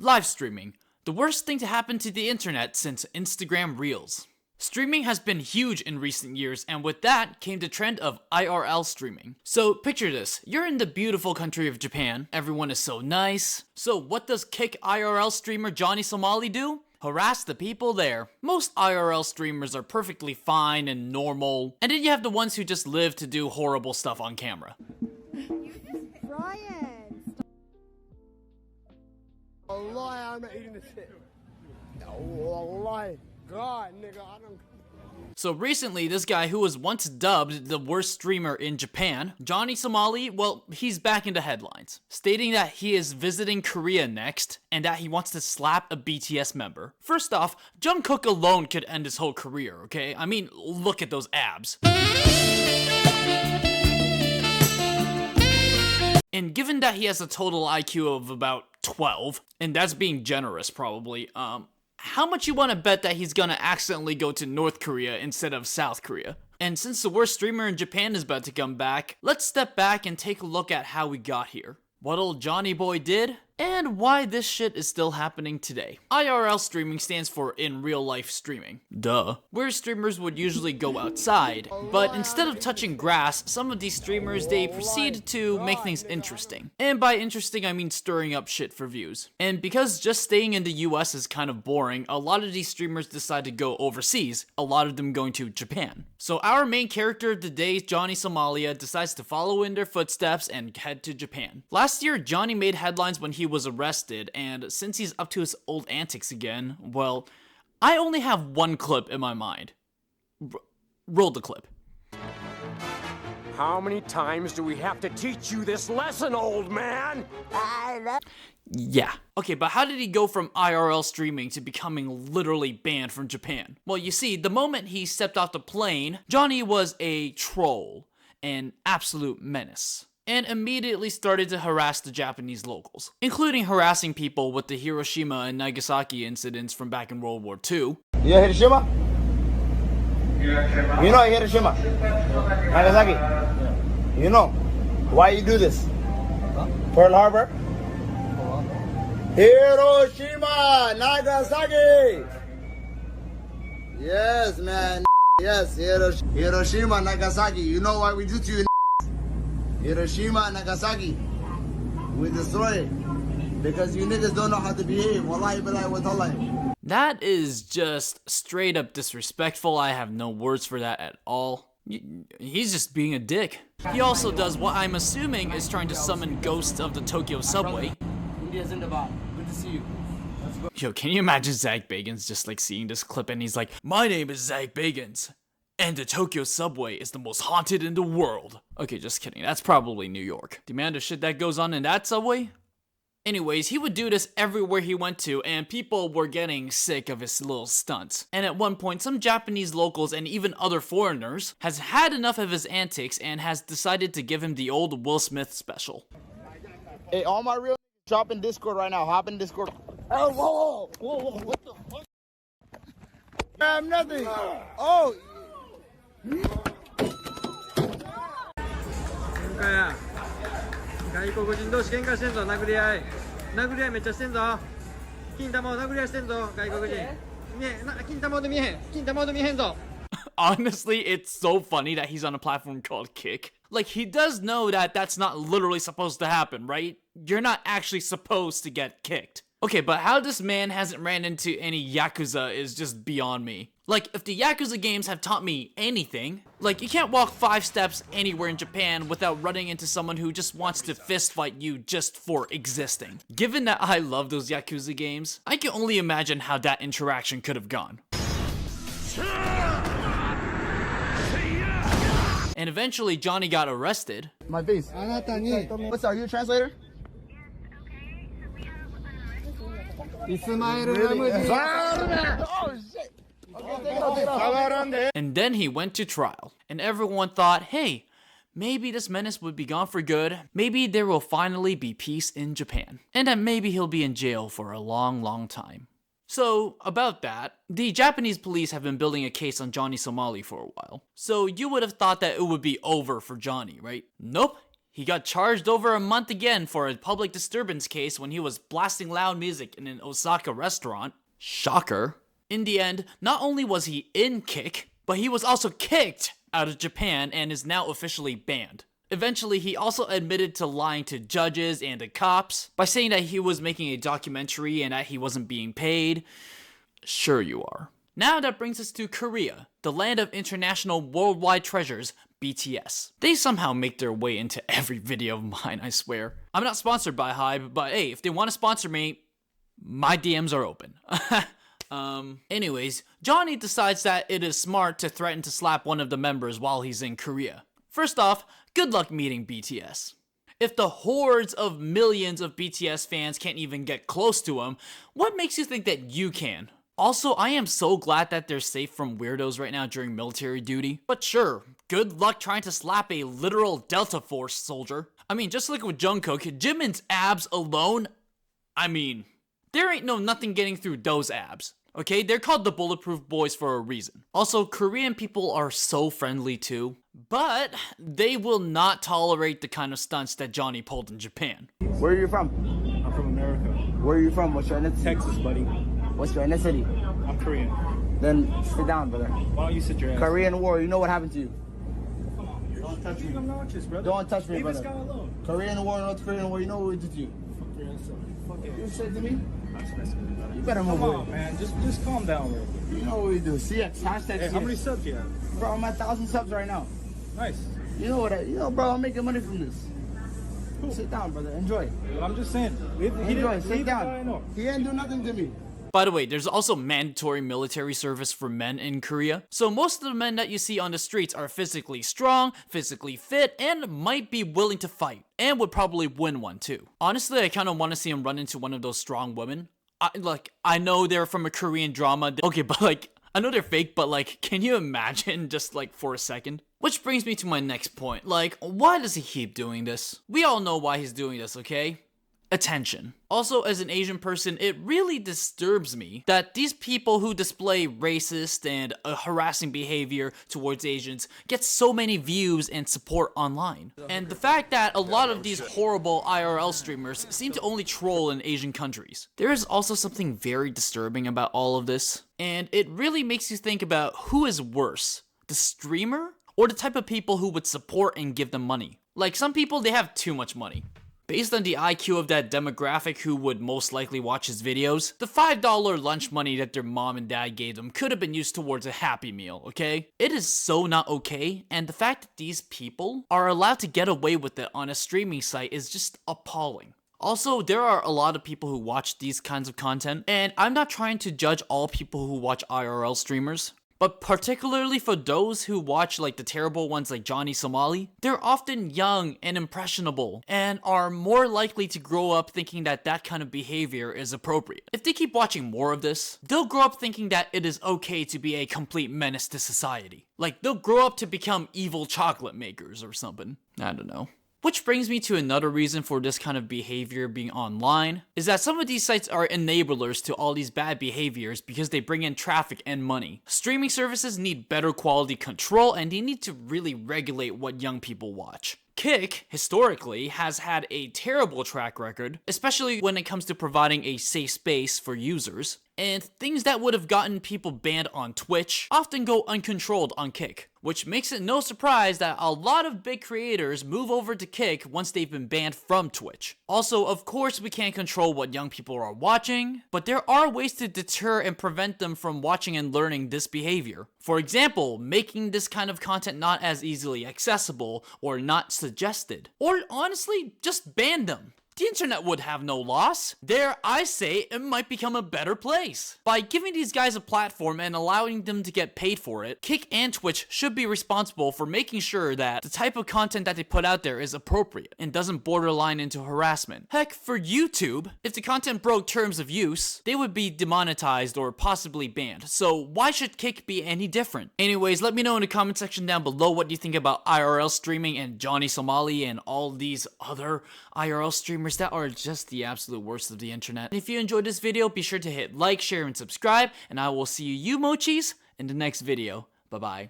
Live streaming, the worst thing to happen to the internet since Instagram Reels. Streaming has been huge in recent years, and with that came the trend of IRL streaming. So picture this, you're in the beautiful country of Japan, everyone is so nice. So what does kick IRL streamer Johnny Somali do? Harass the people there. Most IRL streamers are perfectly fine and normal, and then you have the ones who just live to do horrible stuff on camera. Brian! Allah, I'm not eating this shit. Allah, God, nigga, I don't... So recently, this guy who was once dubbed the worst streamer in Japan, Johnny Somali, well, he's back into headlines, stating that he is visiting Korea next, and that he wants to slap a BTS member. First off, Jungkook alone could end his whole career, okay? I mean, look at those abs. And given that he has a total IQ of about 12, and that's being generous probably, how much you want to bet that he's gonna accidentally go to North Korea instead of South Korea? And since the worst streamer in Japan is about to come back, let's step back and take a look at how we got here. What old Johnny boy did, and why this shit is still happening today. IRL streaming stands for in real life streaming. Duh. Where streamers would usually go outside, but instead of touching grass, some of these streamers, they proceed to make things interesting. And by interesting, I mean stirring up shit for views. And because just staying in the US is kind of boring, a lot of these streamers decide to go overseas, a lot of them going to Japan. So our main character of the day, Johnny Somali, decides to follow in their footsteps and head to Japan. Last year, Johnny made headlines when he was arrested, and since he's up to his old antics again, well, I only have one clip in my mind. Roll the clip. How many times do we have to teach you this lesson, old man? Yeah. Okay, but how did he go from IRL streaming to becoming literally banned from Japan? Well, you see, the moment he stepped off the plane, Johnny was a troll, an absolute menace, and immediately started to harass the Japanese locals, including harassing people with the Hiroshima and Nagasaki incidents from back in World War II. Yeah, Hiroshima? You know Hiroshima? Nagasaki? You know why you do this? Pearl Harbor? Hiroshima, Nagasaki! Yes, man. Yes, Hiroshima, Nagasaki. You know why we do to you? Hiroshima, Nagasaki. We destroy it. Because you niggas don't know how to behave. Wallahi billahi wa tallahi. That is just straight up disrespectful. I have no words for that at all. He's just being a dick. He also does what I'm assuming is trying to summon ghosts of the Tokyo subway. India's in the bar. Good to see you. Yo, can you imagine Zach Bagans just like seeing this clip and he's like, my name is Zach Bagans, and the Tokyo subway is the most haunted in the world. Okay, just kidding. That's probably New York. The amount of shit that goes on in that subway? Anyways, he would do this everywhere he went to, and people were getting sick of his little stunts. And at one point, some Japanese locals and even other foreigners has had enough of his antics and has decided to give him the old Will Smith special. Hey, all my real drop in Discord right now. Hop in Discord. Oh, whoa, whoa, whoa, what the fuck? I have nothing. Oh. 外国人同士喧嘩してんぞ、殴り合いめっちゃしてんぞ。金玉を殴り合いしてんぞ、外国人。金玉で見えへんぞ。 Honestly, it's so funny that he's on a platform called Kick. Like, he does know that that's not literally supposed to happen, right? You're not actually supposed to get kicked. Okay, but how this man hasn't ran into any Yakuza is just beyond me. Like, if the Yakuza games have taught me anything, like, you can't walk 5 steps anywhere in Japan without running into someone who just wants to fist fight you just for existing. Given that I love those Yakuza games, I can only imagine how that interaction could have gone. And eventually, Johnny got arrested. My face. What's up? Are you a translator? Oh shit. And then he went to trial. And everyone thought, hey, maybe this menace would be gone for good. Maybe there will finally be peace in Japan. And that maybe he'll be in jail for a long, long time. So, about that, the Japanese police have been building a case on Johnny Somali for a while. So you would have thought that it would be over for Johnny, right? Nope. He got charged over a month again for a public disturbance case when he was blasting loud music in an Osaka restaurant. Shocker. In the end, not only was he in Kick, but he was also kicked out of Japan and is now officially banned. Eventually, he also admitted to lying to judges and to cops by saying that he was making a documentary and that he wasn't being paid. Sure you are. Now that brings us to Korea, the land of international worldwide treasures, BTS. They somehow make their way into every video of mine, I swear. I'm not sponsored by Hybe, but hey, if they want to sponsor me, my DMs are open. Anyways, Johnny decides that it is smart to threaten to slap one of the members while he's in Korea. First off, good luck meeting BTS. If the hordes of millions of BTS fans can't even get close to him, what makes you think that you can? Also, I am so glad that they're safe from weirdos right now during military duty. But sure, good luck trying to slap a literal Delta Force soldier. I mean, just like with Jungkook, Jimin's abs alone, I mean, there ain't no nothing getting through those abs. Okay, they're called the Bulletproof Boys for a reason. Also, Korean people are so friendly too, but they will not tolerate the kind of stunts that Johnny pulled in Japan. Where are you from? I'm from America. Where are you from? What's your ethnicity? Texas, buddy. What's your ethnicity? I'm Korean. Then sit down, brother. Why don't you sit your ass? Korean War, you know what happened to you? Come on, you're Don't touch me. being obnoxious, brother. Don't touch me, Leave brother. this guy alone. Korean War, North Korean War, you know what we did to you? Fuck your ass up. Fuck it. You said to me? I'm just messing with you, brother. You better move Come away. on, man. Just calm down real quick. You know what we do. CX, hashtag Hey, CX. how many subs you have? Bro, I'm at 1,000 subs right now. Nice. You know what bro, I'm making money from this. Cool. Sit down, brother. Enjoy. I'm just saying. He Enjoy. didn't Sit leave the guy, down. no. He didn't do nothing to me. By the way, there's also mandatory military service for men in Korea. So most of the men that you see on the streets are physically strong, physically fit, and might be willing to fight. And would probably win one too. Honestly, I kind of want to see him run into one of those strong women. I know they're from a Korean drama. Okay, but I know they're fake, but can you imagine just for a second? Which brings me to my next point. Why does he keep doing this? We all know why he's doing this, okay? Attention. Also, as an Asian person, it really disturbs me that these people who display racist and harassing behavior towards Asians get so many views and support online. And the fact that a lot of these horrible IRL streamers seem to only troll in Asian countries. There is also something very disturbing about all of this, and it really makes you think about who is worse, the streamer or the type of people who would support and give them money. Some people, they have too much money. Based on the IQ of that demographic who would most likely watch his videos, the $5 lunch money that their mom and dad gave them could have been used towards a Happy Meal, okay? It is so not okay, and the fact that these people are allowed to get away with it on a streaming site is just appalling. Also, there are a lot of people who watch these kinds of content, and I'm not trying to judge all people who watch IRL streamers. But particularly for those who watch the terrible ones like Johnny Somali, they're often young and impressionable and are more likely to grow up thinking that that kind of behavior is appropriate. If they keep watching more of this, they'll grow up thinking that it is okay to be a complete menace to society. They'll grow up to become evil chocolate makers or something. I don't know. Which brings me to another reason for this kind of behavior being online, is that some of these sites are enablers to all these bad behaviors because they bring in traffic and money. Streaming services need better quality control and they need to really regulate what young people watch. Kick, historically, has had a terrible track record, especially when it comes to providing a safe space for users, and things that would have gotten people banned on Twitch often go uncontrolled on Kick, which makes it no surprise that a lot of big creators move over to Kick once they've been banned from Twitch. Also, of course, we can't control what young people are watching, but there are ways to deter and prevent them from watching and learning this behavior. For example, making this kind of content not as easily accessible or not suggested. Or honestly, just ban them. The internet would have no loss. There, I say, it might become a better place. By giving these guys a platform and allowing them to get paid for it, Kick and Twitch should be responsible for making sure that the type of content that they put out there is appropriate and doesn't borderline into harassment. Heck, for YouTube, if the content broke terms of use, they would be demonetized or possibly banned. So why should Kick be any different? Anyways, let me know in the comment section down below what you think about IRL streaming and Johnny Somali and all these other IRL streamers that are just the absolute worst of the internet. If you enjoyed this video, be sure to hit like, share, and subscribe, and I will see you Mochis in the next video. Bye-bye.